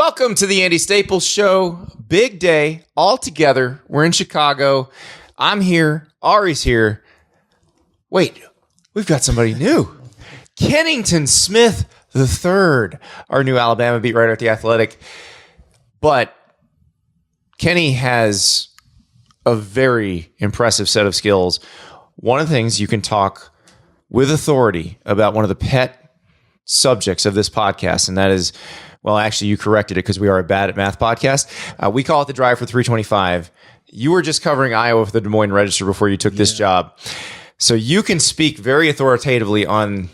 Welcome to the Andy Staples Show. Big day, all together. We're in Chicago. I'm here. Ari's here. Wait, we've got somebody new. Kennington Smith III, our new Alabama beat writer at The Athletic. But Kenny has a very impressive set of skills. One of the things you can talk with authority about one of the pet subjects of this podcast, and that is, well, actually, you corrected it because we are a bad at math podcast. We call it the Drive for 325. You were just covering Iowa for the Des Moines Register before you took this job. So you can speak very authoritatively on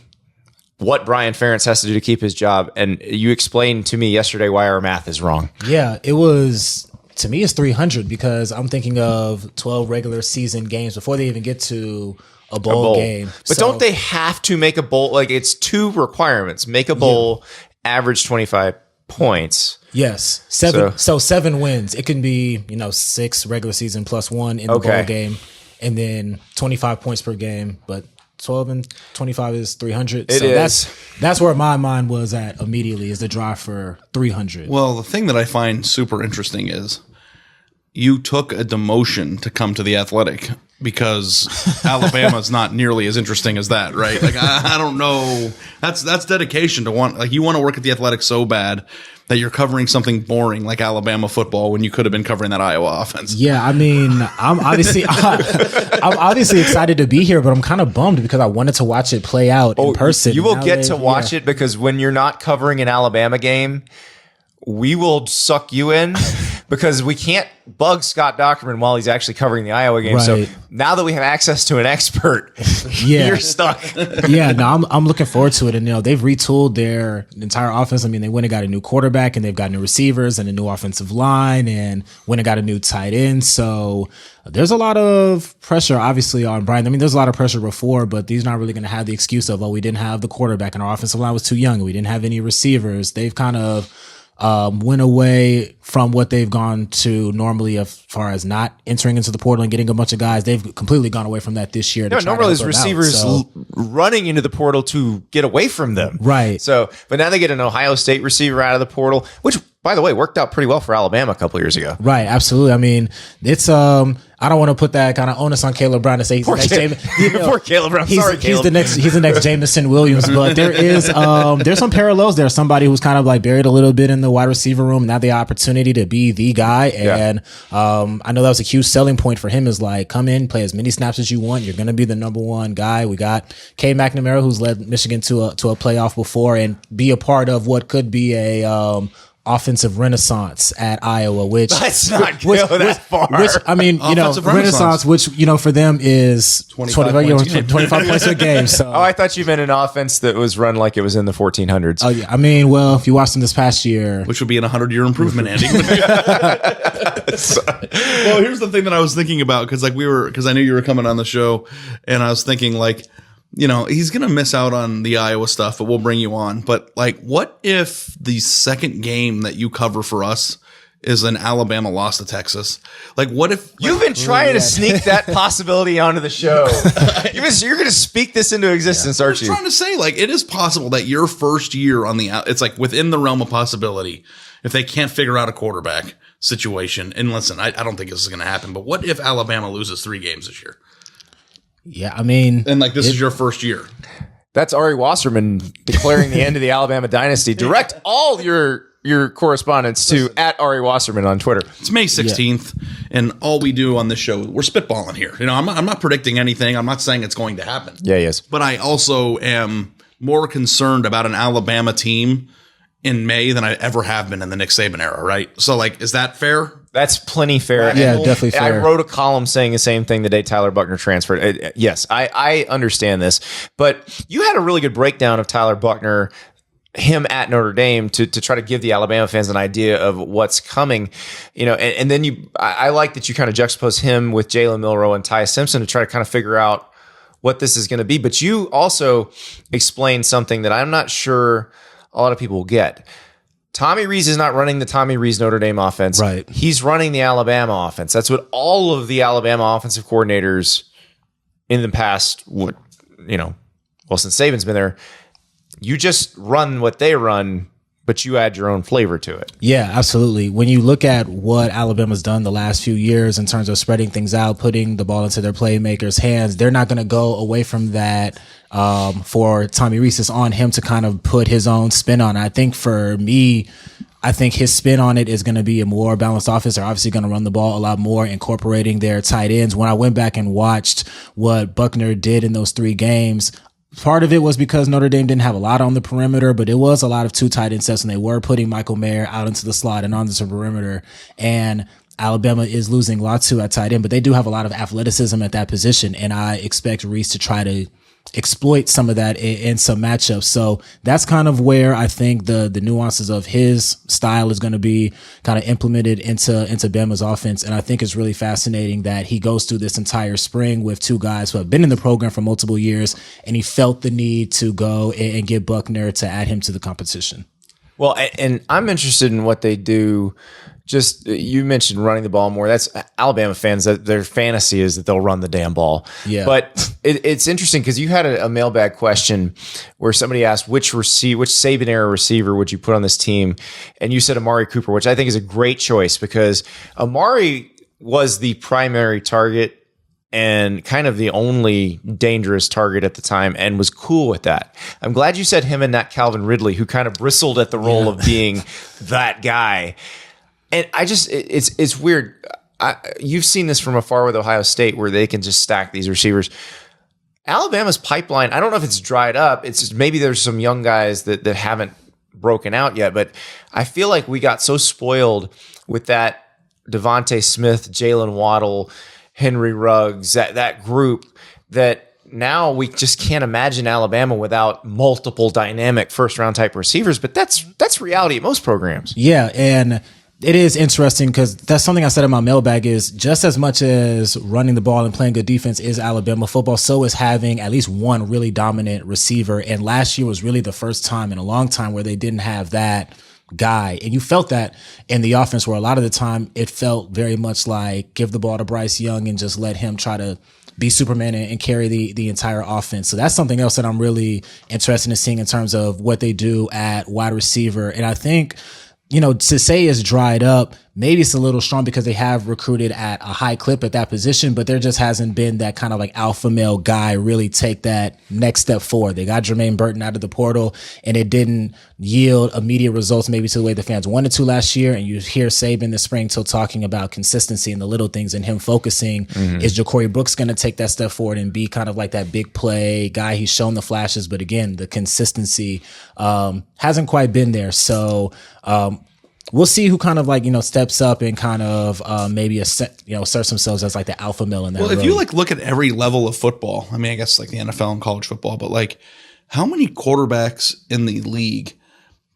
what Brian Ferentz has to do to keep his job. And you explained to me yesterday why our math is wrong. Yeah, it was, to me, it's 300 because I'm thinking of 12 regular season games before they even get to a bowl game. But don't they have to make a bowl? Like, it's two requirements. Make a bowl, average 25 points. Yes. So 7 wins. It can be, 6 regular season plus 1 in the bowl game, and then 25 points per game. But 12 and 25 is 300. It is. That's where my mind was at immediately, is the Drive for 300. Well, the thing that I find super interesting is you took a demotion to come to The Athletic because Alabama's not nearly as interesting as that, right? Like, I don't know. That's dedication to you want to work at The Athletic so bad that you're covering something boring like Alabama football when you could have been covering that Iowa offense. Yeah, I mean, I'm obviously excited to be here, but I'm kind of bummed because I wanted to watch it play out in person. You will get to watch it because when you're not covering an Alabama game, we will suck you in because we can't bug Scott Dockerman while he's actually covering the Iowa game. Right. So now that we have access to an expert, you're stuck. Yeah, no, I'm looking forward to it. And, they've retooled their entire offense. I mean, they went and got a new quarterback, and they've got new receivers and a new offensive line, and went and got a new tight end. So there's a lot of pressure, obviously, on Brian. I mean, there's a lot of pressure before, but these are not really going to have the excuse of, we didn't have the quarterback and our offensive line was too young. We didn't have any receivers. They've kind of went away from what they've gone to normally as far as not entering into the portal and getting a bunch of guys. They've completely gone away from that this year. Normally there's receivers running into the portal to get away from them. Right. So, but now they get an Ohio State receiver out of the portal, which, by the way, worked out pretty well for Alabama a couple of years ago. Right. Absolutely. I mean, it's, I don't want to put that kind of onus on Caleb Brown to say he's the next Poor Caleb Brown. Sorry, Caleb. He's the next Jameson Williams, but there's some parallels there. Somebody who's kind of like buried a little bit in the wide receiver room, and had the opportunity to be the guy. And I know that was a huge selling point for him, is like, come in, play as many snaps as you want. You're going to be the number one guy. We got K. McNamara, who's led Michigan to a playoff before, and be a part of what could be a offensive renaissance at Iowa, which let's not go that far. Which, I mean, renaissance, which for them is 25 points a game. So, I thought you meant an offense that was run like it was in the 1400s. Oh yeah, I mean, well, if you watched them this past year, which would be an 100-year improvement, Andy. Well, here's the thing that I was thinking about, because I knew you were coming on the show, and I was thinking he's going to miss out on the Iowa stuff, but we'll bring you on. But what if the second game that you cover for us is an Alabama loss to Texas? What if you've been trying to sneak that possibility onto the show? You're going to speak this into existence, aren't you? I'm trying to say, it is possible that your first year on it's within the realm of possibility if they can't figure out a quarterback situation. And listen, I don't think this is going to happen, but what if Alabama loses 3 games this year? Yeah, I mean, and this is your first year. That's Ari Wasserman declaring the end of the Alabama dynasty. Direct all your correspondence to @Ari Wasserman on Twitter. It's May 16th, and all we do on this show, we're spitballing here. I'm not predicting anything. I'm not saying it's going to happen. Yeah, yes. But I also am more concerned about an Alabama team in May than I ever have been in the Nick Saban era, right? So, is that fair? That's plenty fair. Yeah, definitely fair. I wrote a column saying the same thing the day Tyler Buckner transferred. Yes, I understand this. But you had a really good breakdown of Tyler Buckner, him at Notre Dame, to try to give the Alabama fans an idea of what's coming. And then I like that you kind of juxtapose him with Jalen Milroe and Ty Simpson to try to kind of figure out what this is going to be. But you also explained something that I'm not sure a lot of people will get. Tommy Rees is not running the Tommy Rees Notre Dame offense. Right. He's running the Alabama offense. That's what all of the Alabama offensive coordinators in the past since Saban's been there, you just run what they run, but you add your own flavor to it. Yeah, absolutely. When you look at what Alabama's done the last few years in terms of spreading things out, putting the ball into their playmakers' hands, they're not going to go away from that for Tommy Rees. It's on him to kind of put his own spin on it. I think for me, I think his spin on it is going to be a more balanced offense. They're obviously going to run the ball a lot more, incorporating their tight ends. When I went back and watched what Buckner did in those 3 games, part of it was because Notre Dame didn't have a lot on the perimeter, but it was a lot of 2 tight end sets, and they were putting Michael Mayer out into the slot and onto the perimeter. And Alabama is losing Latu at tight end, but they do have a lot of athleticism at that position, and I expect Rees to try to exploit some of that in some matchups. So that's kind of where I think the nuances of his style is going to be kind of implemented into Bama's offense. And I think it's really fascinating that he goes through this entire spring with 2 guys who have been in the program for multiple years, and he felt the need to go and get Buckner to add him to the competition. Well, and I'm interested in what they do. Just, you mentioned running the ball more. That's Alabama fans, that their fantasy is that they'll run the damn ball. Yeah. But it's interesting because you had a mailbag question where somebody asked which Saban era receiver would you put on this team, and you said Amari Cooper, which I think is a great choice because Amari was the primary target and kind of the only dangerous target at the time, and was cool with that. I'm glad you said him and not Calvin Ridley, who kind of bristled at the role of being that guy. And it's weird. You've seen this from afar with Ohio State, where they can just stack these receivers. Alabama's pipeline, I don't know if it's dried up. It's just maybe there's some young guys that haven't broken out yet, but I feel like we got so spoiled with that Devontae Smith, Jalen Waddle, Henry Ruggs, that group, that now we just can't imagine Alabama without multiple dynamic first-round type receivers. But that's reality at most programs. Yeah, and it is interesting because that's something I said in my mailbag is just as much as running the ball and playing good defense is Alabama football, so is having at least one really dominant receiver. And last year was really the first time in a long time where they didn't have that guy. And you felt that in the offense, where a lot of the time it felt very much like give the ball to Bryce Young and just let him try to be Superman and carry the entire offense. So that's something else that I'm really interested in seeing in terms of what they do at wide receiver. And I think, to say it's dried up, maybe it's a little strong because they have recruited at a high clip at that position, but there just hasn't been that kind of like alpha male guy really take that next step forward. They got Jermaine Burton out of the portal, and it didn't yield immediate results maybe to the way the fans wanted to last year. And you hear Saban this spring still talking about consistency and the little things and him focusing. Is Ja'Cory Brooks going to take that step forward and be kind of like that big play guy? He's shown the flashes, but again, the consistency hasn't quite been there. So we'll see who kind of steps up and kind of maybe asserts themselves as like the alpha male in that. Well, if you look at every level of football, I mean, I guess like the NFL and college football, but how many quarterbacks in the league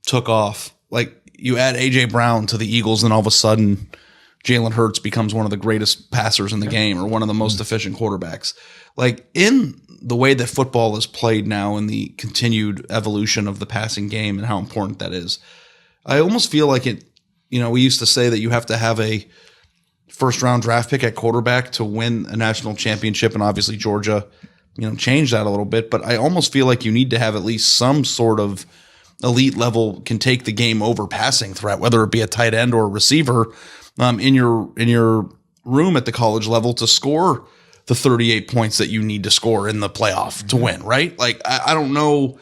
took off? Like, you add A.J. Brown to the Eagles, and all of a sudden Jalen Hurts becomes one of the greatest passers in the game, or one of the most efficient quarterbacks. Like, in the way that football is played now, and the continued evolution of the passing game and how important that is, I almost feel like it, we used to say that you have to have a first-round draft pick at quarterback to win a national championship, and obviously Georgia, changed that a little bit. But I almost feel like you need to have at least some sort of elite level, can take the game over passing threat, whether it be a tight end or a receiver, in your room at the college level to score the 38 points that you need to score in the playoff to win, right? Like, I don't know.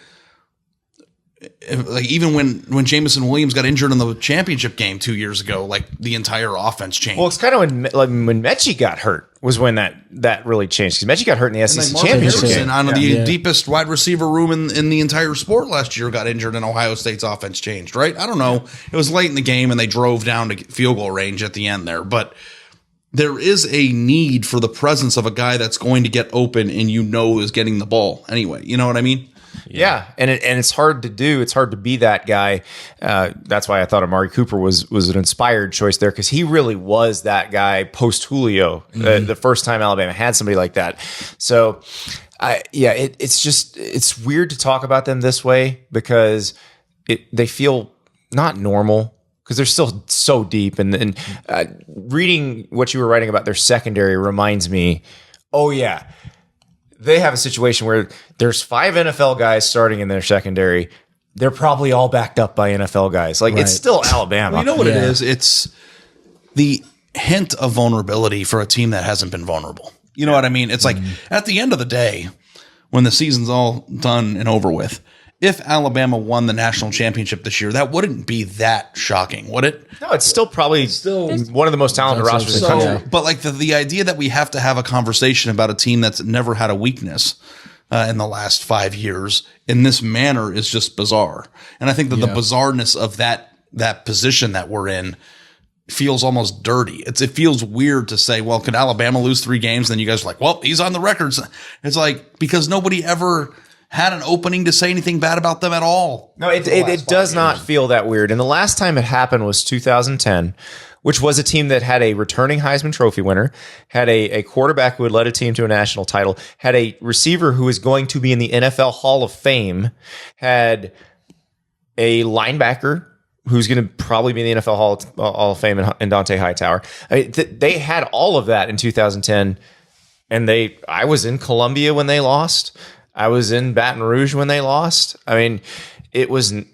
Like, even when Jamison Williams got injured in the championship game 2 years ago, like, the entire offense changed. Well, it's kind of when Mechie got hurt was when that really changed, because Mechie got hurt in the SEC championship game. On the deepest wide receiver room in the entire sport last year got injured, and Ohio State's offense changed, right? I don't know. It was late in the game, and they drove down to field goal range at the end there. But there is a need for the presence of a guy that's going to get open and is getting the ball anyway. You know what I mean? Yeah, and it's hard to do. It's hard to be that guy. That's why I thought Amari Cooper was an inspired choice there, because he really was that guy post Julio, the first time Alabama had somebody like that. So, it's weird to talk about them this way, because they feel not normal, because they're still so deep. And reading what you were writing about their secondary reminds me, they have a situation where there's 5 NFL guys starting in their secondary. they're probably all backed up by NFL guys. Like, it's still Alabama. Well, you know what it is? It's the hint of vulnerability for a team that hasn't been vulnerable. You know what I mean? It's like at the end of the day, when the season's all done and over with, if Alabama won the national championship this year, that wouldn't be that shocking, would it? No, it's still probably one of the most talented rosters in the country. But like the idea that we have to have a conversation about a team that's never had a weakness in the last 5 years in this manner is just bizarre. And I think that the bizarreness of that position that we're in feels almost dirty. It feels weird to say, well, could Alabama lose 3 games? Then you guys are like, well, he's on the records. It's like, because nobody ever had an opening to say anything bad about them at all. No, it does not feel that weird. And the last time it happened was 2010, which was a team that had a returning Heisman Trophy winner, had a quarterback who had led a team to a national title, had a receiver who is going to be in the NFL Hall of Fame, had a linebacker who's going to probably be in the NFL Hall of Fame in Dante Hightower. I mean, they had all of that in 2010, and I was in Columbia when they lost. I was in Baton Rouge when they lost. I mean, it was... And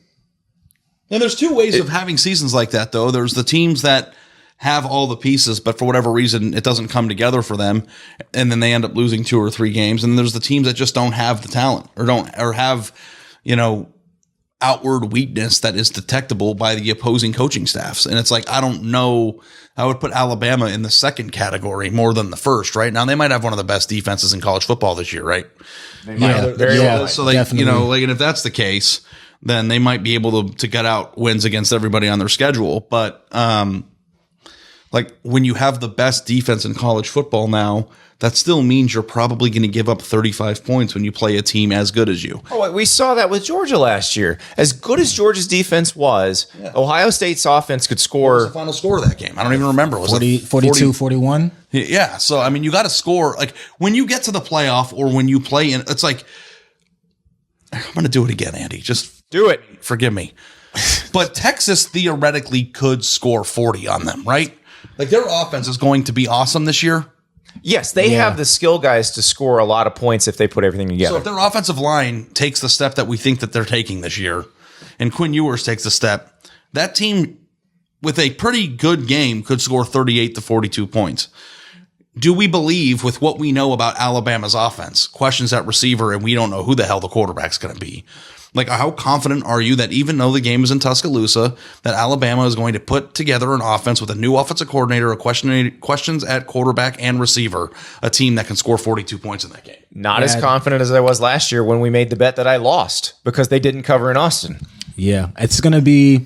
there's 2 ways of having seasons like that, though. There's the teams that have all the pieces, but for whatever reason, it doesn't come together for them, and then they end up losing 2 or 3 games. And there's the teams that just don't have the talent or have, outward weakness that is detectable by the opposing coaching staffs. And it's like, I don't know. I would put Alabama in the second category more than the first, right? Now, they might have one of the best defenses in college football this year, right? So, like, definitely. And if that's the case, then they might be able to gut out wins against everybody on their schedule. But, like, when you have the best defense in college football now, that still means you're probably going to give up 35 points when you play a team as good as you. Oh, we saw that with Georgia last year. As good as Georgia's defense was, Ohio State's offense could score. What was the final score of that game? I don't even remember. Was 42, 41? Yeah. So, I mean, you got to score. Like, when you get to the playoff or when you play in, it's like, I'm going to do it again, Andy. Just do it. Forgive me. But Texas theoretically could score 40 on them, right? Like, their offense is going to be awesome this year. Yes, they have the skill guys to score a lot of points if they put everything together. So if their offensive line takes the step that we think that they're taking this year, and Quinn Ewers takes a step, that team with a pretty good game could score 38 to 42 points. Do we believe with what we know about Alabama's offense, questions at receiver, and we don't know who the hell the quarterback's going to be? Like, how confident are you that even though the game is in Tuscaloosa, that Alabama is going to put together an offense with a new offensive coordinator, questions at quarterback and receiver, a team that can score 42 points in that game? Not as confident as I was last year when we made the bet that I lost because they didn't cover in Austin. Yeah, it's going to be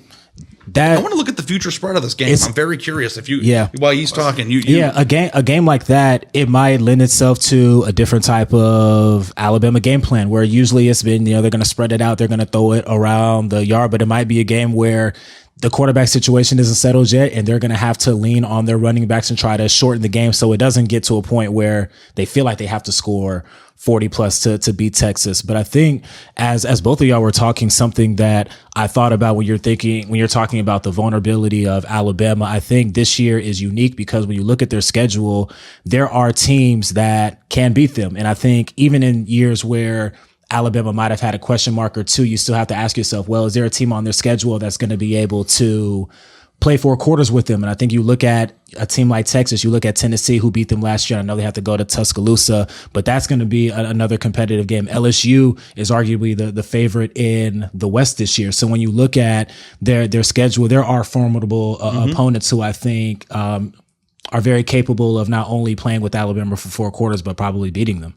that. I want to look at the future spread of this game. I'm very curious if you, while he's talking, a game like that, it might lend itself to a different type of Alabama game plan where usually it's been, they're going to spread it out. They're going to throw it around the yard, but it might be a game where the quarterback situation isn't settled yet and they're going to have to lean on their running backs and try to shorten the game. So it doesn't get to a point where they feel like they have to score 40 plus to beat Texas. But I think as both of y'all were talking, something that I thought about when you're talking about the vulnerability of Alabama, I think this year is unique because when you look at their schedule, there are teams that can beat them. And I think even in years where Alabama might have had a question mark or two, you still have to ask yourself, well, is there a team on their schedule that's going to be able to play 4 quarters with them? And I think you look at a team like Texas, you look at Tennessee, who beat them last year. I know they have to go to Tuscaloosa, but that's going to be another competitive game. LSU is arguably the favorite in the West this year. So when you look at their schedule, there are formidable opponents who I think are very capable of not only playing with Alabama for 4 quarters, but probably beating them.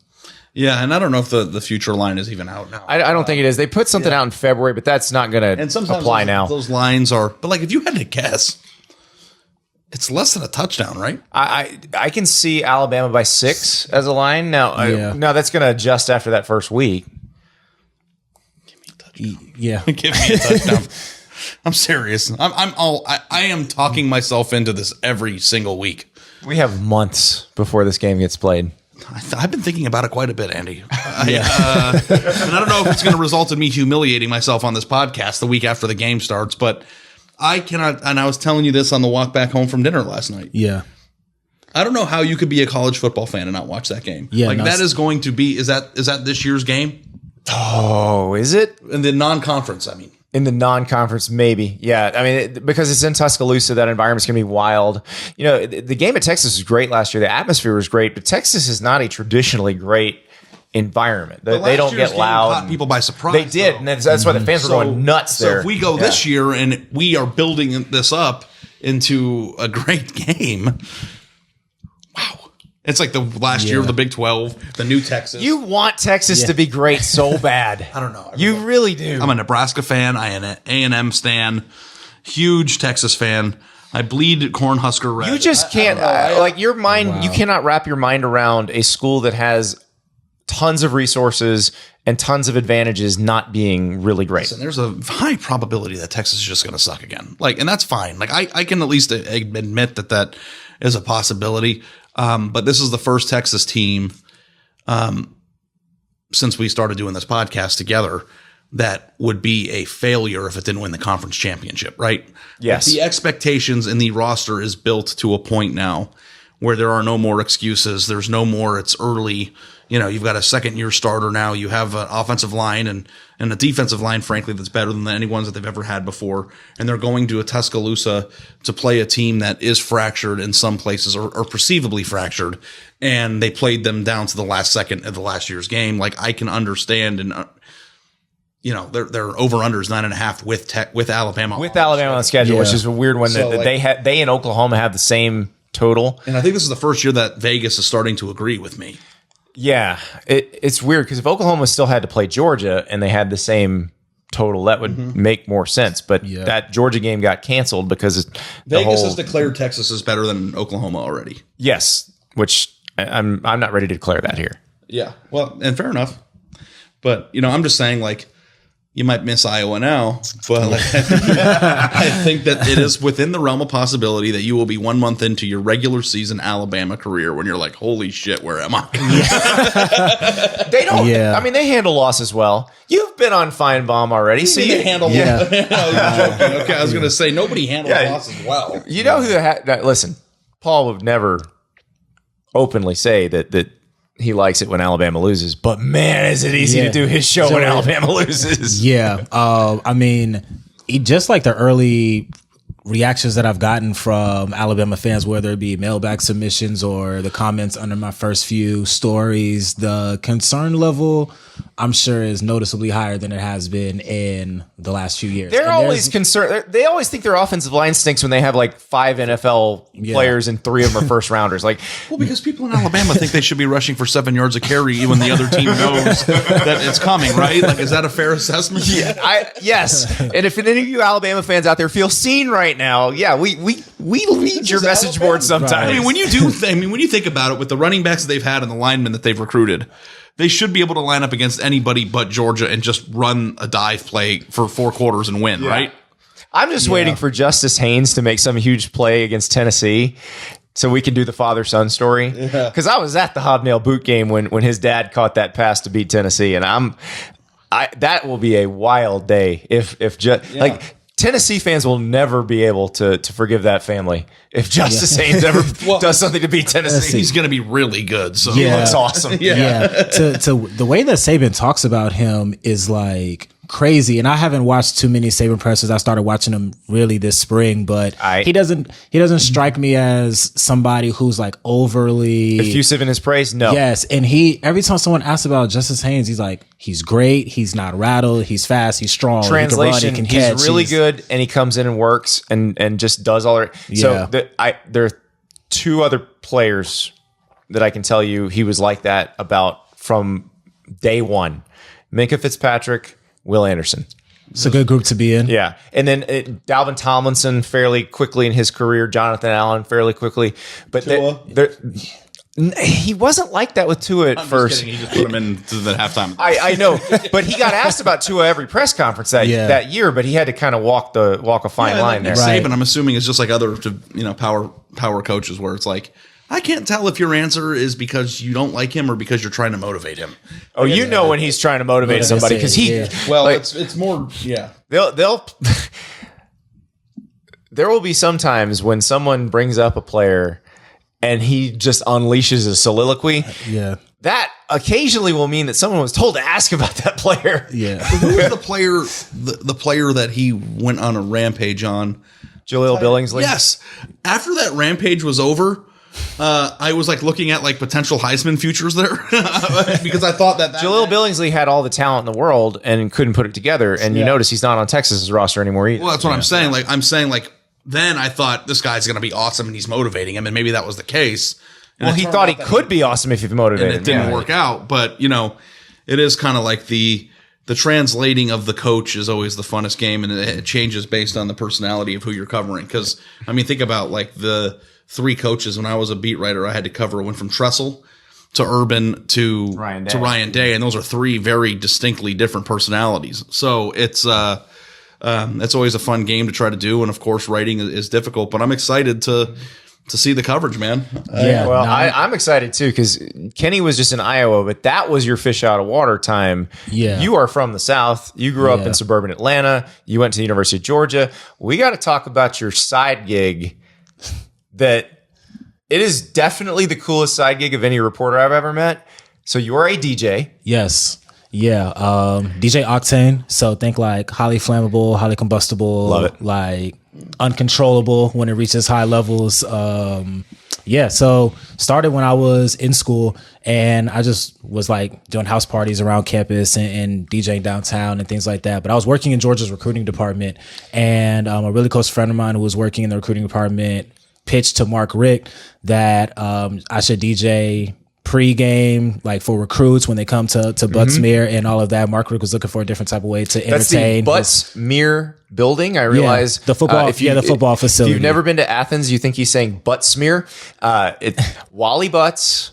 Yeah, and I don't know if the future line is even out now. I don't think it is. They put something out in February, but that's not going to apply now. Those lines are, but like if you had to guess, it's less than a touchdown, right? I can see Alabama by 6 as a line. Now, now that's going to adjust after that first week. Give me a touchdown. Yeah, give me a touchdown. I'm serious. I am talking myself into this every single week. We have months before this game gets played. I've been thinking about it quite a bit, Andy. And I don't know if it's going to result in me humiliating myself on this podcast the week after the game starts, but I cannot. And I was telling you this on the walk back home from dinner last night. Yeah. I don't know how you could be a college football fan and not watch that game. Yeah, that is going to be. Is that this year's game? Oh, is it? In the non-conference, I mean. In the non-conference, maybe. Yeah. I mean, because it's in Tuscaloosa, that environment's going to be wild. You know, the game at Texas was great last year. The atmosphere was great, but Texas is not a traditionally great environment. They don't get loud. Caught people by surprise. They did, and that's why the fans were going nuts there. So if we go this year and we are building this up into a great game, wow. It's like the last year of the Big 12, the new Texas. You want Texas to be great so bad. I don't know. You really do. I'm a Nebraska fan. I am an A&M stan. Huge Texas fan. I bleed Cornhusker red. You just can't, like your mind, you cannot wrap your mind around a school that has tons of resources and tons of advantages not being really great. Listen, there's a high probability that Texas is just going to suck again. Like, and that's fine. Like, I can at least admit that is a possibility. But this is the first Texas team since we started doing this podcast together that would be a failure if it didn't win the conference championship, right? Yes. Like the expectations in the roster is built to a point now where there are no more excuses. There's no more, it's early. You know, you've got a second-year starter now. You have an offensive line and a defensive line, frankly, that's better than any ones that they've ever had before. And they're going to a Tuscaloosa to play a team that is fractured in some places or perceivably fractured. And they played them down to the last second of the last year's game. Like, I can understand and you know, their over-under is 9.5 with Alabama. With Alabama on the schedule, which is a weird one. So, that they in Oklahoma have the same total. And I think this is the first year that Vegas is starting to agree with me. Yeah, it's weird because if Oklahoma still had to play Georgia and they had the same total, that would make more sense. But that Georgia game got canceled because Vegas has declared Texas is better than Oklahoma already. Yes, which I'm not ready to declare that here. Yeah, well, and fair enough. But you know, I'm just saying, like, you might miss Iowa now, but like, I think that it is within the realm of possibility that you will be 1 month into your regular season Alabama career when you're like, holy shit, where am I? They don't. I mean, they handle losses well. You've been on Feinbaum already, so you handle. Yeah. Okay, I was going to say nobody handles losses well. You know who? Listen, Paul would never openly say that he likes it when Alabama loses, but man, is it easy to do his show when Alabama loses. Yeah. I mean, just like the early reactions that I've gotten from Alabama fans, whether it be mailbag submissions or the comments under my first few stories, the concern level, I'm sure, is noticeably higher than it has been in the last few years. They're always concerned. They always think their offensive line stinks when they have like 5 NFL players and 3 of them are first rounders. Like, well, because people in Alabama think they should be rushing for 7 yards a carry when the other team knows that it's coming, right? Like, is that a fair assessment? Yeah, yes. And if any of you Alabama fans out there feel seen right now, we lead your message board sometimes. Right. I mean, when you think about it, with the running backs that they've had and the linemen that they've recruited, they should be able to line up against anybody but Georgia and just run a dive play for 4 quarters and win, right? I'm just waiting for Justice Haynes to make some huge play against Tennessee so we can do the father-son story. Because I was at the Hobnail boot game when his dad caught that pass to beat Tennessee, and that will be a wild day if like Tennessee fans will never be able to forgive that family if Justice Haynes ever does something to beat Tennessee. He's going to be really good. So he looks awesome. To the way that Saban talks about him is like crazy. And I haven't watched too many Saban pressers. I started watching them really this spring, but he doesn't strike me as somebody who's like overly effusive in his praise. No. Yes. And every time someone asks about Justice Haynes, he's like, he's great. He's not rattled. He's fast. He's strong. Translation, he can run, he can catch. He's really good, and he comes in and works and just does all right. So there are 2 other players that I can tell you he was like that about from day one. Minkah Fitzpatrick, Will Anderson. It's a good group to be in. Yeah. And then Dalvin Tomlinson fairly quickly in his career, Jonathan Allen fairly quickly. But he wasn't like that with Tua at first. He just put him into the halftime. I know, but he got asked about Tua every press conference that year, but he had to kind of walk a fine line there. Saban, I'm assuming, is just like other power coaches where it's like, I can't tell if your answer is because you don't like him or because you're trying to motivate him. Oh, you know when he's trying to motivate somebody because it's more they'll there will be some times when someone brings up a player and he just unleashes a soliloquy. Yeah. That occasionally will mean that someone was told to ask about that player. Yeah. Who was the player? The player that he went on a rampage on? Jaleel Billingsley. Yes. After that rampage was over, I was like looking at like potential Heisman futures there because I thought that Jaleel Billingsley had all the talent in the world and couldn't put it together. And you notice he's not on Texas's roster anymore either. Well, that's what I'm saying. Like then I thought this guy's going to be awesome and he's motivating him, and maybe that was the case. And well, he thought he could be awesome if he motivated him. And it didn't work out. But it is kind of like the translating of the coach is always the funnest game, and it changes based on the personality of who you're covering. Because I mean, think about like the 3 coaches when I was a beat writer. I had to cover. Went from Tressel to Urban to Ryan Day, and those are 3 very distinctly different personalities. So it's always a fun game to try to do, and of course, writing is difficult. But I'm excited to see the coverage, man. Yeah. Well, I'm excited too because Kenny was just in Iowa, but that was your fish out of water time. Yeah. You are from the South. You grew up in suburban Atlanta. You went to the University of Georgia. We got to talk about your side gig. That it is definitely the coolest side gig of any reporter I've ever met. So you're a DJ. Yes. Yeah. DJ Octane. So think like highly flammable, highly combustible. Love it. Like uncontrollable when it reaches high levels. So started when I was in school, and I just was like doing house parties around campus and DJing downtown and things like that. But I was working in Georgia's recruiting department, and a really close friend of mine who was working in the recruiting department pitched to Mark Richt that I should DJ pregame, like for recruits when they come to Buttsmere and all of that. Mark Richt was looking for a different type of way to entertain. That's the Buttsmere building. I realize the football, the football facility. If you've never been to Athens, you think he's saying Buttsmere. Wally Butts,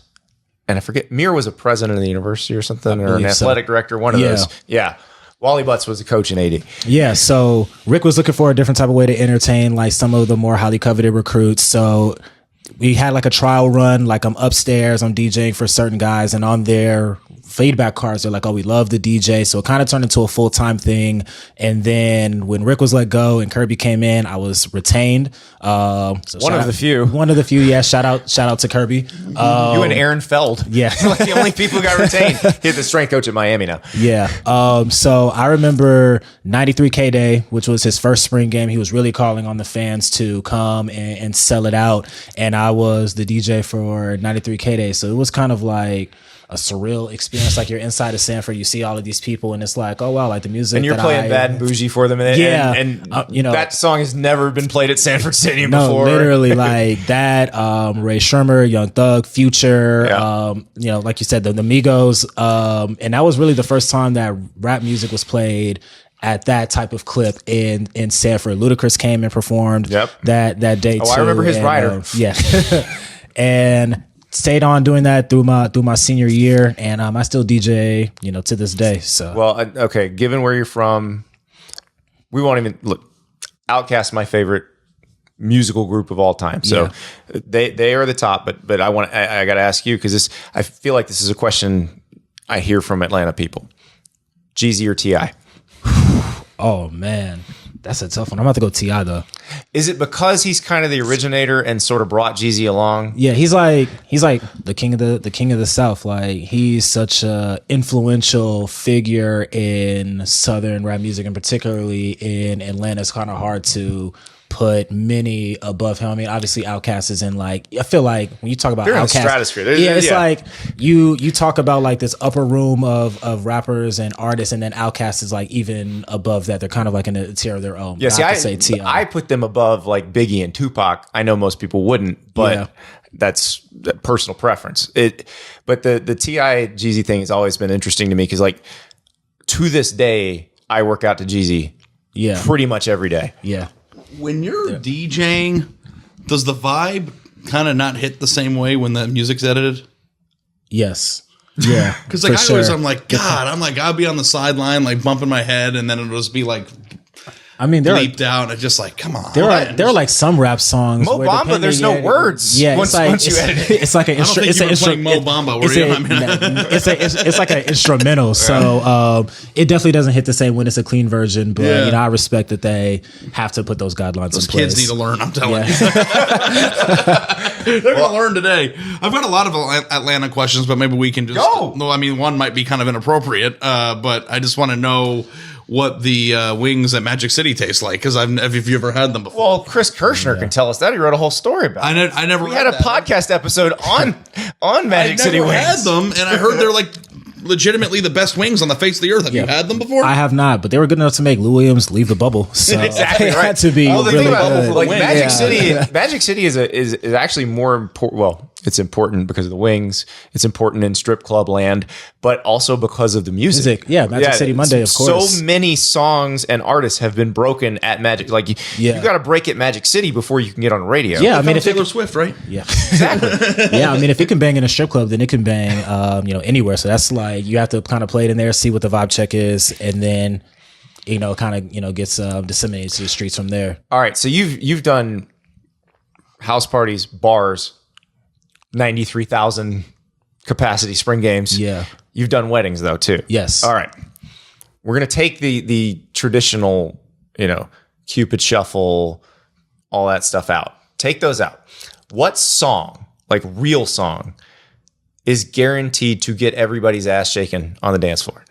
and I forget, Muir was a president of the university or something, or an athletic director, one of those. Yeah. Wally Butts was a coach in AD. Yeah, so Rick was looking for a different type of way to entertain like some of the more highly coveted recruits. So we had like a trial run, like I'm upstairs, I'm DJing for certain guys, and on their feedback cards, they're like, oh, we love the DJ. So it kind of turned into a full-time thing. And then when Rick was let go and Kirby came in, I was retained. One of the few. Yeah. Shout out to Kirby. You and Aaron Feld. Yeah. Like the only people who got retained. He's the strength coach at Miami now. Yeah. So I remember 93K Day, which was his first spring game. He was really calling on the fans to come and sell it out. And I was the DJ for 93K Day. So it was kind of like a surreal experience. Like you're inside of Sanford, you see all of these people, and it's like, oh wow, like the music. And you're playing Bad and Bougie for them. And that song has never been played at Sanford Stadium before. Literally like that. Ray Shermer, Young Thug, Future, like you said, the Migos. And that was really the first time that rap music was played at that type of clip in Sanford. Ludacris came and performed that day too. I remember his rider. And stayed on doing that through my senior year, and I still DJ, to this day. So well, okay. Given where you're from, we won't even look. Outkast, my favorite musical group of all time. So they are the top. But I got to ask you because I feel like this is a question I hear from Atlanta people. Jeezy or T.I.? Oh man, that's a tough one. I'm about to go T.I. though. Is it because he's kind of the originator and sort of brought Jeezy along? Yeah, he's like the king of the South. Like he's such a influential figure in Southern rap music, and particularly in Atlanta. It's kind of hard to put many above him. I mean, obviously Outkast is in like, I feel like when you talk about Outkast, stratosphere. It's like you talk about like this upper room of rappers and artists, and then Outkast is like even above that. They're kind of like in a tier of their own. Yeah, see, I put them above like Biggie and Tupac. I know most people wouldn't, but that's personal preference. But the T.I. Jeezy thing has always been interesting to me because like to this day, I work out to Jeezy pretty much every day. Yeah. When you're DJing, does the vibe kind of not hit the same way when the music's edited? Yes. Yeah. Because I'm like, God, I'll be on the sideline, like bumping my head, and then it'll just be like, I mean, there bleeped out. And just like, come on. there are like some rap songs. Mo where Bamba, there's no words. Yeah, once you edit it. it's like an I don't think you were playing Mo Bamba, were you? It's like an instrumental. So it definitely doesn't hit the same when it's a clean version. But Yeah. you know, I respect that they have to put those guidelines Those in place. kids need to learn, I'm telling you. They're going to learn today. I've got a lot of Atlanta questions, but maybe we can just Go. No, I mean, one might be kind of inappropriate, but I just want to know what the wings at Magic City taste like, because if you ever had them before. Well, Chris Kirshner can tell us that. He wrote a whole story about it. I never We had a podcast episode on Magic City never wings. had them, and I heard they're like legitimately the best wings on the face of the earth. Have you had them before? I have not, but they were good enough to make Lou Williams leave the bubble. So Exactly it right. had to be Well, the really thing about good. like wings. Magic Yeah. City, Magic City is actually more important. Well, it's important because of the wings. It's important in strip club land, but also because of the music. Yeah, Magic City Monday, of course. So many songs and artists have been broken at Magic. Like you got to break at Magic City before you can get on the radio. Yeah, I mean, if Taylor Swift, right? Yeah, exactly. Yeah, I mean, if it can bang in a strip club, then it can bang, anywhere. So that's like you have to kind of play it in there, see what the vibe check is, and then gets disseminated to the streets from there. All right, so you've done house parties, bars, 93,000 capacity spring games. Yeah. You've done weddings though too. Yes. All right. We're gonna take the traditional, Cupid shuffle, all that stuff out. Take those out. What song, like real song, is guaranteed to get everybody's ass shaken on the dance floor?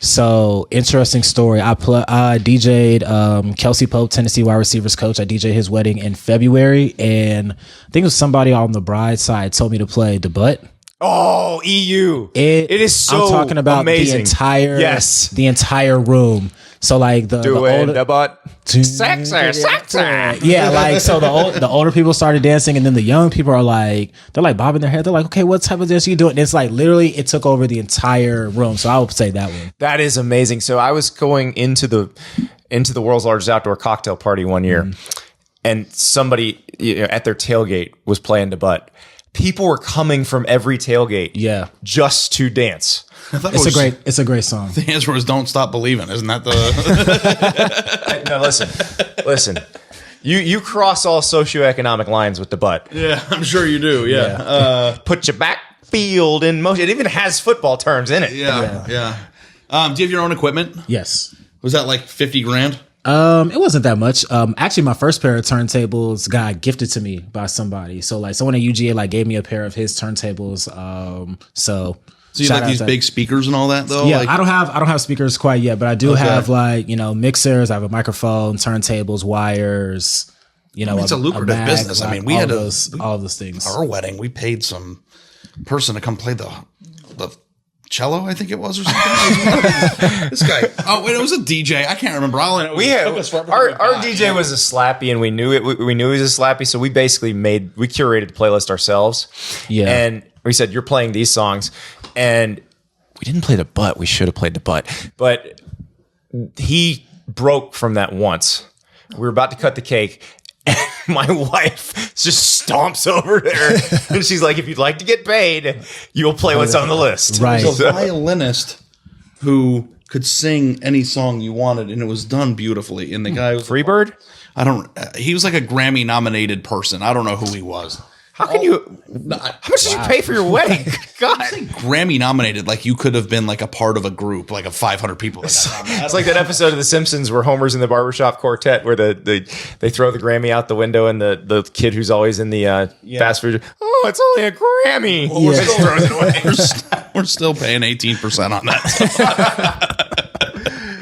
So interesting story. I DJ'd Kelsey Pope, Tennessee wide receivers coach. I DJ'd his wedding in February, and I think it was somebody on the bride side told me to play the butt. Oh, EU. It is so I'm talking about amazing. the entire room. So like the Doing the butt. Sexy. Yeah, like so the older people started dancing, and then the young people are like they're bobbing their head. They're like, okay, what type of dance are you doing? And it's like literally it took over the entire room. So I would say that one. That is amazing. So I was going into the world's largest outdoor cocktail party one year, and somebody at their tailgate was playing the butt. People were coming from every tailgate, just to dance. It's a great song. The answer was "Don't Stop Believing." Isn't that the? No, listen. You cross all socioeconomic lines with the butt. Yeah, I'm sure you do. Yeah. Put your backfield in motion. It even has football terms in it. Yeah. Do you have your own equipment? Yes. Was that like $50,000? It wasn't that much. Actually, my first pair of turntables got gifted to me by somebody. So like someone at UGA gave me a pair of his turntables. So you like these big speakers and all that though? Yeah, like, I don't have speakers quite yet, but I do have mixers. I have a microphone, turntables, wires. it's a lucrative mag, business. I mean, we had all of those things. Our wedding, we paid some person to come play the cello, I think it was, or something. This guy. Oh wait, it was a DJ. I can't remember. Our DJ was a slappy, and we knew it. We knew he was a slappy, so we basically curated the playlist ourselves. Yeah, and we said you're playing these songs, and we didn't play the butt. We should have played the butt, but he broke from that once. We were about to cut the cake. And my wife just stomps over there and she's like, if you'd like to get paid, you'll play what's on the list. Right. There's a violinist who could sing any song you wanted, and it was done beautifully. And the guy was Freebird? he was like a Grammy nominated person. I don't know who he was. How can you? How much did you pay for your wedding? God, Grammy nominated, like you could have been like a part of a group, like of 500 people. It's like that episode of The Simpsons where Homer's in the barbershop quartet, where they throw the Grammy out the window, and the kid who's always in the fast food. Oh, it's only a Grammy. Well, we're still paying 18% on that.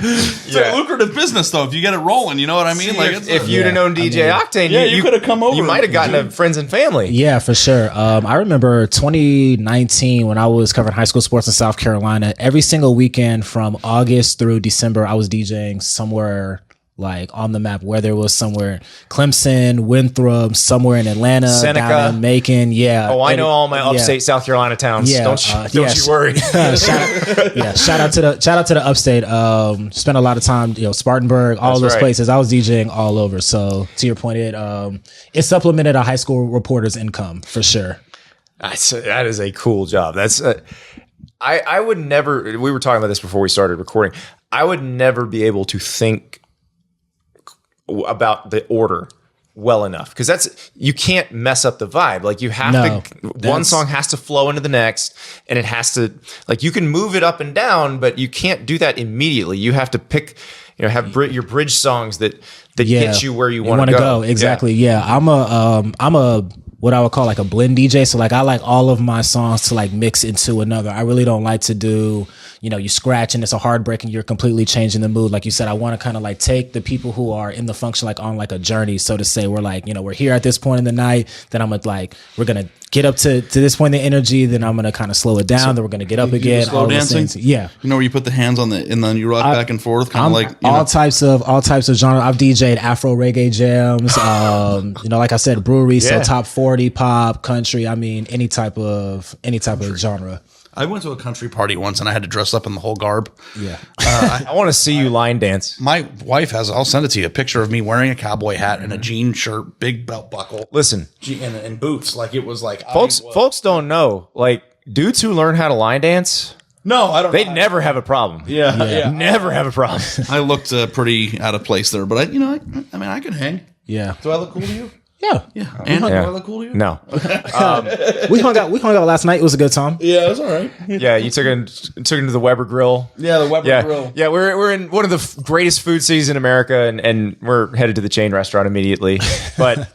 It's a lucrative business, though. If you get it rolling, you know what I mean. If you'd have known DJ Octane, you could have come over. You might have gotten a friends and family. Yeah, for sure. I remember 2019 when I was covering high school sports in South Carolina. Every single weekend from August through December, I was DJing somewhere like on the map, whether it was somewhere Clemson, Winthrop, somewhere in Atlanta, Seneca, down in Macon. Yeah. Oh, I know all my upstate South Carolina towns. Yeah. Don't you worry. Shout out to the upstate. Spent a lot of time, Spartanburg, all those places. I was DJing all over. So to your point, it supplemented a high school reporter's income for sure. That is a cool job. That's I would never. We were talking about this before we started recording. I would never be able to think about the order well enough, because you can't mess up the vibe. Like you have one song has to flow into the next, and it has to, like, you can move it up and down, but you can't do that immediately. You have to pick, have your bridge songs that get you where you want to go. Exactly. Yeah. I'm a what I would call like a blend DJ. So like I like all of my songs to like mix into another. I really don't like to do, you scratch and it's a hard break and you're completely changing the mood. Like you said, I want to kind of like take the people who are in the function like on like a journey, so to say. We're like, we're here at this point in the night, then I'm gonna like, we're gonna get up to this point in the energy, then I'm gonna kind of slow it down, then we're gonna get up again. Slow dancing? Yeah. Where you put the hands on and then you rock back and forth, kind of like all types of genre. I've DJ'd Afro reggae jams, like I said, brewery, so top 40, pop, country. I mean, any type of genre. I went to a country party once and I had to dress up in the whole garb. Yeah. I want to see you line dance. My wife I'll send it to you, a picture of me wearing a cowboy hat and a jean shirt, big belt buckle. Listen. And boots. Like it was like. Folks don't know. Like dudes who learn how to line dance. No, I don't. They never have a problem. Yeah. Never have a problem. I looked pretty out of place there, but I mean, I can hang. Yeah. Do I look cool to you? Yeah. And do I look cool to you? No. We hung out last night. It was a good time. Yeah, it was all right. Yeah, you took him to the Weber Grill. Yeah, the Weber Grill. Yeah, we're in one of the greatest food cities in America, and we're headed to the chain restaurant immediately. But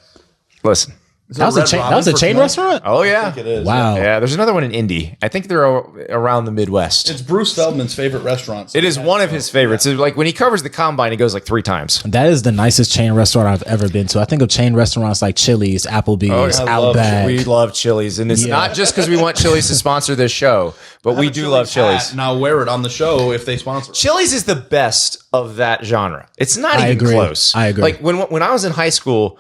listen. That was a chain restaurant? Oh, yeah. I think it is. Wow. Yeah, there's another one in Indy. I think they're around the Midwest. It's Bruce Feldman's favorite restaurant. So it is one of his favorites. It's like when he covers the Combine, he goes like 3 times. That is the nicest chain restaurant I've ever been to. I think of chain restaurants like Chili's, Applebee's, Outback. We love Chili's. And it's not just because we want Chili's to sponsor this show, but we do love Chili's. And I'll wear it on the show if they sponsor it. Chili's is the best of that genre. It's not even close. I agree. Like when I was in high school,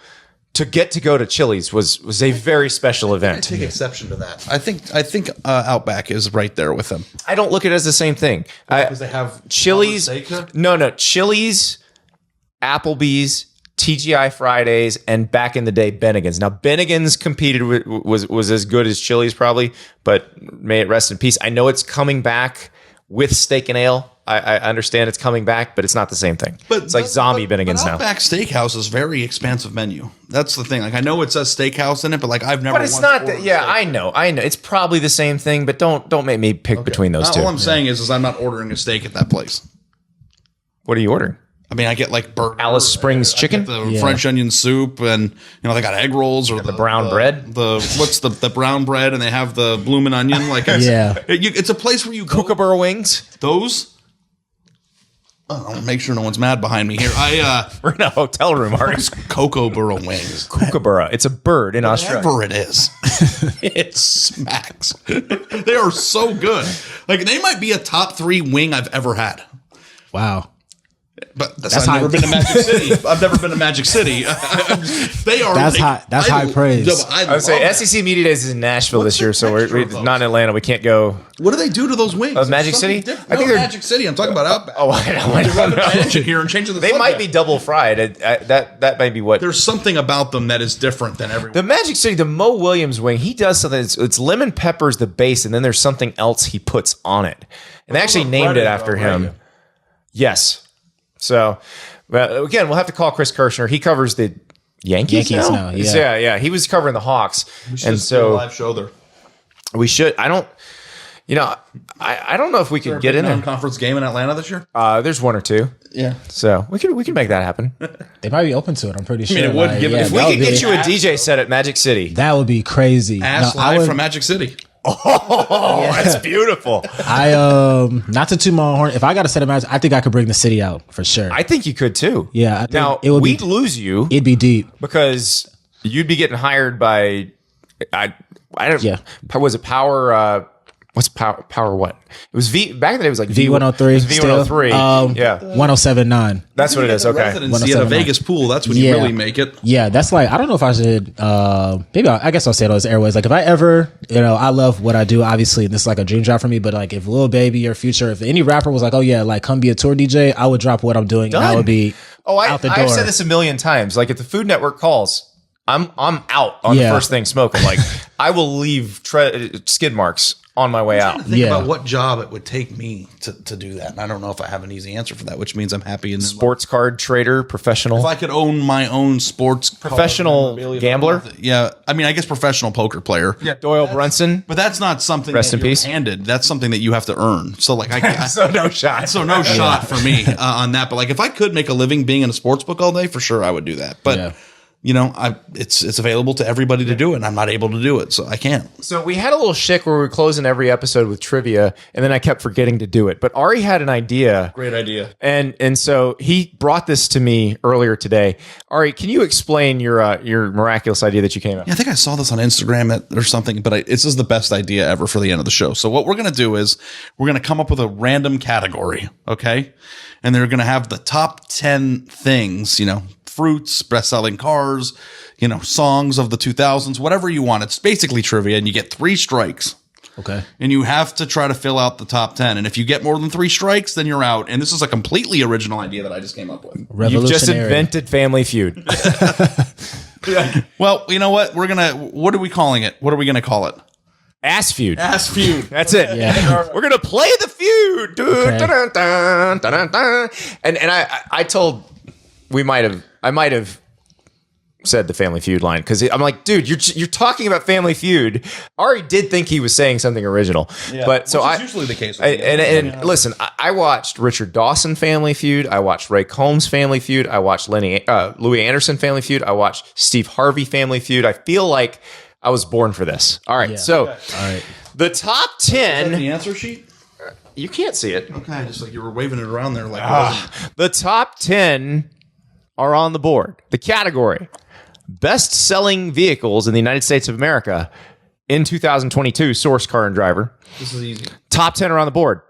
to go to Chili's was a very special event. I take exception to that. I think Outback is right there with them. I don't look at it as the same thing. Because they have Chili's. No. Chili's, Applebee's, TGI Fridays, and back in the day, Bennigan's. Now, Bennigan's competed was as good as Chili's probably, but may it rest in peace. I know it's coming back with steak and ale. I understand it's coming back, but it's not the same thing. But it's like zombie Bennigan's now. Outback Steakhouse is very expansive menu. That's the thing. Like I know it says steakhouse in it, but like I've never. But it's not that. Yeah, I know. It's probably the same thing, but don't make me pick between those two. All I'm saying is I'm not ordering a steak at that place. What are you ordering? I mean, I get like burger, Alice Springs chicken, the French onion soup, and they got egg rolls or the brown bread. The brown bread, and they have the bloomin' onion. Like it's a place where you go. Kookaburra wings. Those. I'll make sure no one's mad behind me here. We're in a hotel room, Ari. Kookaburra wings. Kookaburra. It's a bird in Australia. Whatever it is, it smacks. They are so good. Like they might be a top 3 wing I've ever had. Wow. But I've never been to Magic City. I've never been to Magic City. They are. That's high praise. I would say SEC Media Days is in Nashville this year, so we're not in Atlanta. We can't go. What do they do to those wings? Of Magic City? I think they're Magic City. I'm talking about Outback. Oh, I know. Here and changing the. They might be double fried. That might be what. There's something about them that is different than everyone. The Magic City, the Mo Williams wing, he does something. It's lemon peppers the base, and then there's something else he puts on it, and they actually named it after him. Yes. So, again, we'll have to call Chris Kirshner. He covers the Yankees now. Yeah. He was covering the Hawks, and so do a live show there. We should. I don't know if we could get in there. Conference game in Atlanta this year. There's 1 or 2. Yeah. So we can make that happen. They might be open to it. I'm pretty sure. It would if we could get you a DJ set at Magic City. That would be crazy. Live from Magic City. Oh, that's beautiful. Not to toot my own horn. If I got a set of matches, I think I could bring the city out for sure. I think you could too. Yeah. Now we'd lose you. It'd be deep because you'd be getting hired by. I don't. Yeah. Was it Power? What's Power? What? It was back in the day. It was like V103. It was V103. Yeah. 107.9. That's what it is. Okay. Residency at a Vegas pool. That's when you really make it. Yeah. That's like, I don't know if I should, maybe I guess I'll say it on those airways. Like if I ever, I love what I do, obviously, and this is like a dream job for me, but like if Lil Baby or Future, if any rapper was like, oh yeah, like come be a tour DJ, I would drop what I'm doing. Done. And I would be out the door. I've said this a million times. Like if the Food Network calls, I'm out on the first thing smoking. Like I will leave skid marks on my way out. Think about what job it would take me to do that. And I don't know if I have an easy answer for that, which means I'm happy in Sports card trader, professional. If I could own my own sports professional gambler. Yeah. I mean, I guess professional poker player. Yeah. Doyle Brunson. But that's not something Rest that in you're peace. handed. That's something that you have to earn. So like So no shot. So no shot for me on that. But like if I could make a living being in a sports book all day, for sure I would do that. But you know, it's available to everybody to do it, and I'm not able to do it, so I can't. So we had a little shtick where we were closing every episode with trivia, and then I kept forgetting to do it. But Ari had an idea. Great idea. And so he brought this to me earlier today. Ari, can you explain your miraculous idea that you came up? Yeah, I think I saw this on Instagram or something, but this is the best idea ever for the end of the show. So what we're going to do is we're going to come up with a random category, okay? And they're going to have the top 10 things, you know, fruits, best-selling cars, you know, songs of the 2000s, whatever you want. It's basically trivia, and you get 3 strikes. Okay. And you have to try to fill out the top 10. And if you get more than 3 strikes, then you're out. And this is a completely original idea that I just came up with. You've just invented Family Feud. Well, you know what? What are we calling it? What are we going to call it? Ass Feud. Ass Feud. That's it. Yeah. We're gonna play the feud. Okay. And I told I might have said the Family Feud line because I'm like, dude, you're talking about Family Feud. Ari did think he was saying something original, but so Which is usually the case. And listen, I watched Richard Dawson Family Feud. I watched Ray Combs Family Feud. I watched Louis Anderson Family Feud. I watched Steve Harvey Family Feud. I feel like I was born for this. All right, the top 10. the answer sheet. You can't see it. Okay, just like you were waving it around there, like The top 10 are on the board. The category: best-selling vehicles in the United States of America in 2022. Source Car and Driver. this is easy. Top 10 are on the board.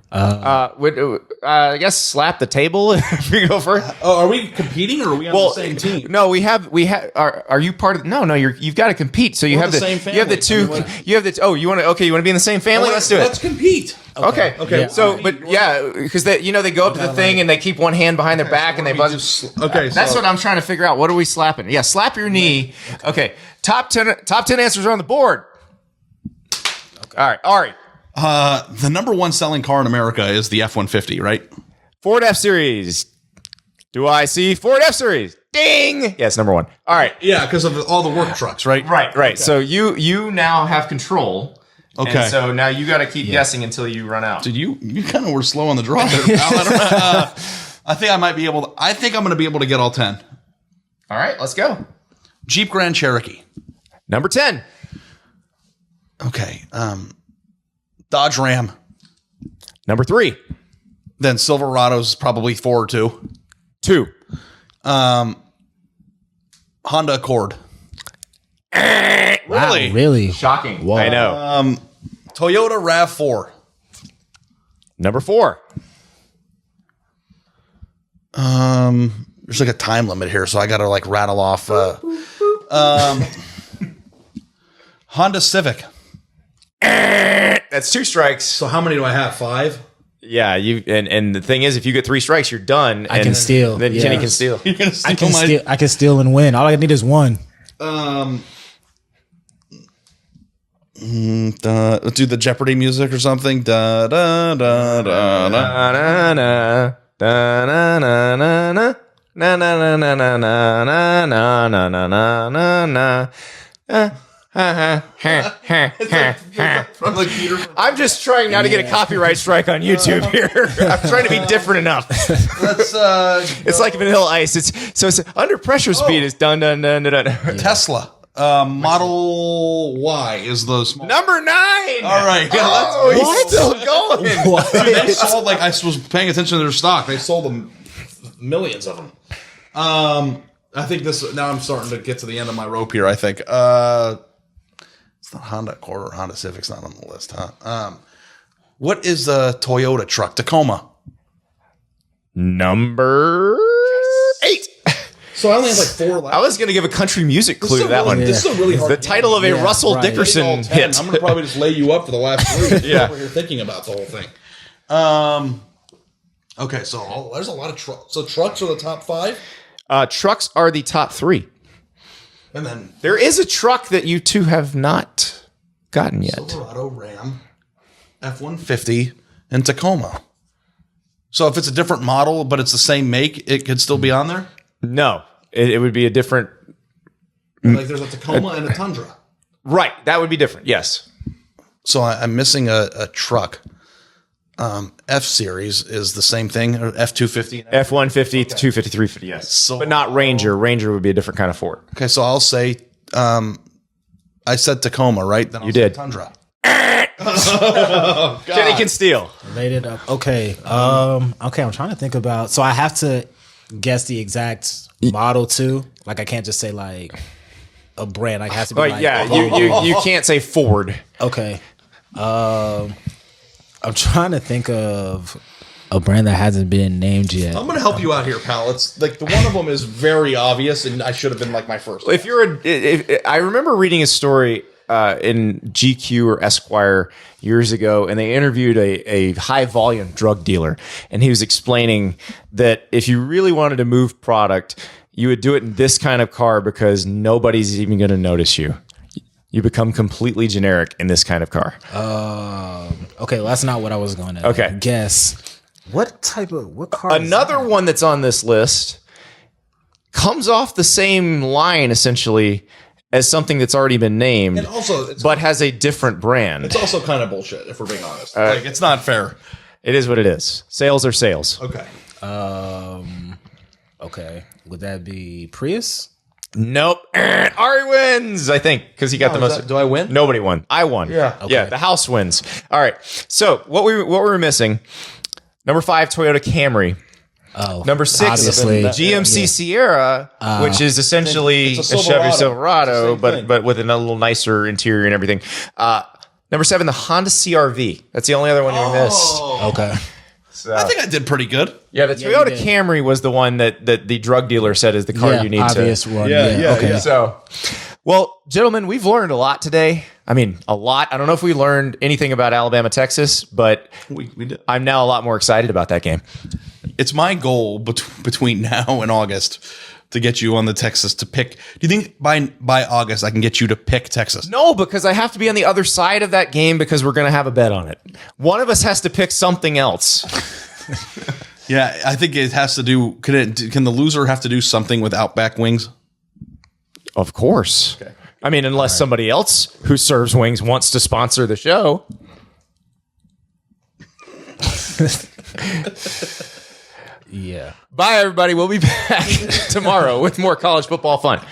I guess slap the table if we go first. Oh, are we competing or are we on the same team? No, we have. Are you part of? No. You've got to compete. So you We're have the the same you have the family. two. I mean, You have the. Oh, you want to? Okay, you want to be in the same family? Let's do it. Let's compete. Okay. Yeah. So, but yeah, because they go up to the thing and they keep one hand behind their back and they buzz. Okay, That's what I'm trying to figure out. What are we slapping? Yeah, slap your knee. Okay. Top 10 answers are on the board. All right. Ari. The number 1 selling car in America is the F-150, right? Ford F-Series. Do I see Ford F-Series? Ding. Yes, number 1. All right. Yeah, because of all the work trucks, right? Right. Okay. So you now have control. Okay. And so now you got to keep guessing until you run out. Dude, you kind of were slow on the draw there, pal. I think I might be able to. I think I'm going to be able to get all 10. All right, let's go. Jeep Grand Cherokee. Number 10. Okay. Dodge Ram. Number 3. Then Silverado's probably 4 or 2. 2. Honda Accord. Wow, really? Shocking. Whoa. I know. Toyota RAV4. Number 4. There's like a time limit here, so I got to like rattle off. Honda Civic. That's 2 strikes. So how many do I have? 5? Yeah, you and the thing is, if you get 3 strikes, you're done. I can steal. Then Yeah. Kenny can steal. You're gonna I can steal and win. All I need is 1. Do the Jeopardy music or something. Da da da da da. Na na na na na na na na na na na na na na na na na na. From the computer. I'm just trying not to get a copyright strike on YouTube here. I'm trying to be different enough. Let's It's like Vanilla Ice. It's under pressure speed is dun dun dun dun dun. Tesla. Model Y is the small. Number 9. All right. Yeah, Oh, he's still going. They sold like I was paying attention to their stock. They sold them millions of them. I think this now I'm starting to get to the end of my rope here. I think it's not Honda Accord or Honda Civic's not on the list, huh? What is a Toyota truck? Tacoma. Number 8. So I only have like 4 left. I was going to give a country music clue to that one. This is a really hard The title of a Russell right. Dickerson hit. I'm going to probably just lay you up for the last 3. Yeah. Over here thinking about the whole thing. Okay, so there's a lot of trucks. So trucks are the top 5? Trucks are the top 3. And then There is a truck that you two have not gotten yet. Silverado, Ram. F-150, and Tacoma. So if it's a different model, but it's the same make, it could still be on there? No, it would be a different. Like there's a Tacoma and a Tundra. Right. That would be different. Yes. So I'm missing a truck. F-Series is the same thing, or F-250? F-150, 250, 350, yes. So- but not Ranger. Ranger would be a different kind of Ford. Okay, so I'll say, I said Tacoma, right? Then I'll You say did. Tundra. Kenny can steal. Made it up. Okay. Okay. I'm trying to think about. So I have to guess the exact model too. Like I can't just say like a brand. Like it has to be. But like, yeah, you can't say Ford. Okay. I'm trying to think of a brand that hasn't been named yet. I'm going to help you out here, pal. It's like the one of them is very obvious, and I should have been like my first. If you're I remember reading a story in GQ or Esquire years ago, and they interviewed a high volume drug dealer, and he was explaining that if you really wanted to move product, you would do it in this kind of car because nobody's even going to notice you. You become completely generic in this kind of car. Okay, well, that's not what I was going to guess. What car? Another one that's on this list comes off the same line essentially as something that's already been named, And also, but has a different brand. it's also kind of bullshit, if we're being honest. Like, it's not fair. It is what it is. Sales are sales. Okay. Okay, would that be Prius? Nope. Ari wins, I think, because he got the most. Do I win? Nobody won. I won. Yeah. Yeah, the house wins. All right. So what we were missing, number 5, Toyota Camry. Oh, Number 6, obviously. GMC Sierra, which is essentially It's a a Chevy Silverado. Silverado, It's the same thing. but with a little nicer interior and everything. Number 7, the Honda CR-V. That's the only other one you missed. Okay. I think I did pretty good. Yeah, the you Toyota did. Camry was the one that the drug dealer said is the car you need obvious to. one. Yeah, Okay. yeah. So, well, gentlemen, we've learned a lot today. I mean, a lot. I don't know if we learned anything about Alabama, Texas, but We did. I'm now a lot more excited about that game. It's my goal between now and August to get you on the Texas to pick. Do you think by August I can get you to pick Texas? No, because I have to be on the other side of that game because we're going to have a bet on it. One of us has to pick something else. Yeah, I think it has to do. Can the loser have to do something with Outback wings? Of course. Okay. I mean, unless somebody else who serves wings wants to sponsor the show. Yeah. Bye, everybody. We'll be back tomorrow with more college football fun.